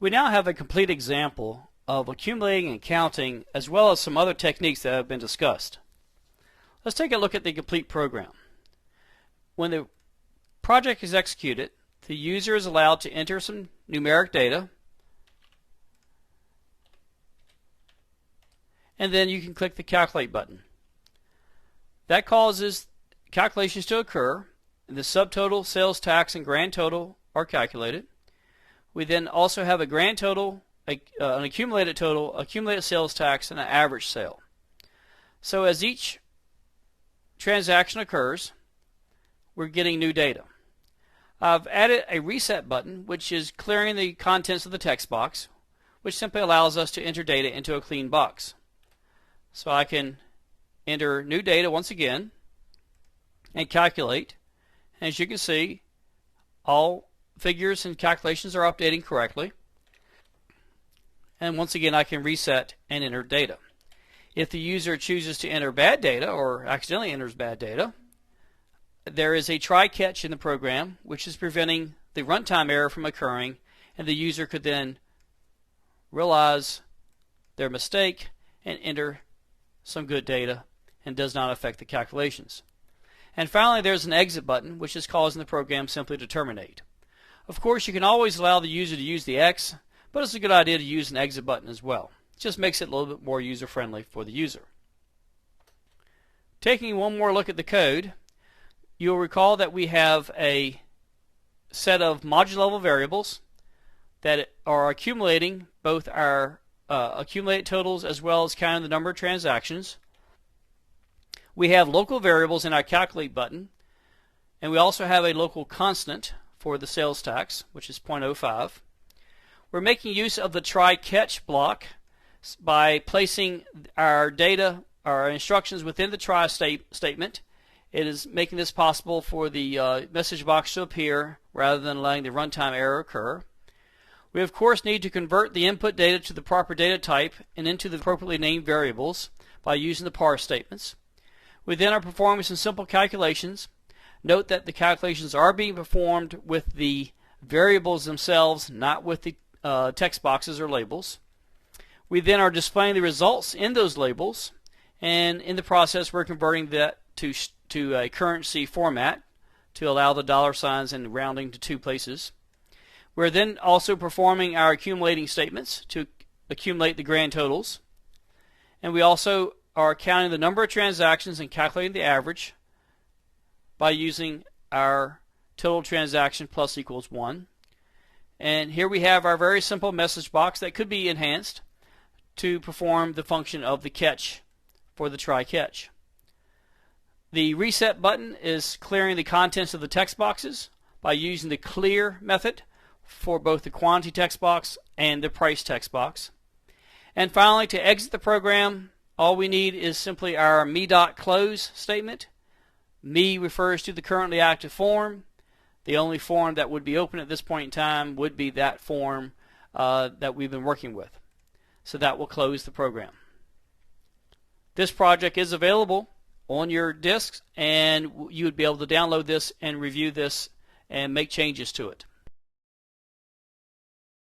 We now have a complete example of accumulating and counting, as well as some other techniques that have been discussed. Let's take a look at the complete program. When the project is executed, the user is allowed to enter some numeric data, and then you can click the Calculate button. That causes calculations to occur, and the subtotal, sales tax, and grand total are calculated. We then also have a grand total, an accumulated total, accumulated sales tax, and an average sale. So as each transaction occurs, we're getting new data. I've added a reset button, which is clearing the contents of the text box, which simply allows us to enter data into a clean box. So I can enter new data once again and calculate. And as you can see, all figures and calculations are updating correctly. And once again, I can reset and enter data. If the user chooses to enter bad data or accidentally enters bad data, there is a try-catch in the program which is preventing the runtime error from occurring, and the user could then realize their mistake and enter some good data and does not affect the calculations. And finally, there's an exit button which is causing the program simply to terminate. Of course, you can always allow the user to use the X, but it's a good idea to use an exit button as well. It just makes it a little bit more user-friendly for the user. Taking one more look at the code, you'll recall that we have a set of module-level variables that are accumulating both our accumulated totals as well as counting the number of transactions. We have local variables in our Calculate button, and we also have a local constant for the sales tax, which is 0.05. We're making use of the try-catch block by placing our data, our instructions within the try statement. It is making this possible for the message box to appear rather than letting the runtime error occur. We of course need to convert the input data to the proper data type and into the appropriately named variables by using the parse statements. We then are performing some simple calculations. Note that the calculations are being performed with the variables themselves, not with the text boxes or labels. We then are displaying the results in those labels, and in the process we're converting that to a currency format to allow the dollar signs and rounding to two places. We're then also performing our accumulating statements to accumulate the grand totals, and we also are counting the number of transactions and calculating the average by using our total transaction plus equals 1. And here we have our very simple message box that could be enhanced to perform the function of the catch for the try-catch. The reset button is clearing the contents of the text boxes by using the clear method for both the quantity text box and the price text box. And finally, to exit the program, all we need is simply our me.close statement. Me refers to the currently active form. The only form that would be open at this point in time would be that form that we've been working with. So that will close the program. This project is available on your disks, and you would be able to download this and review this and make changes to it.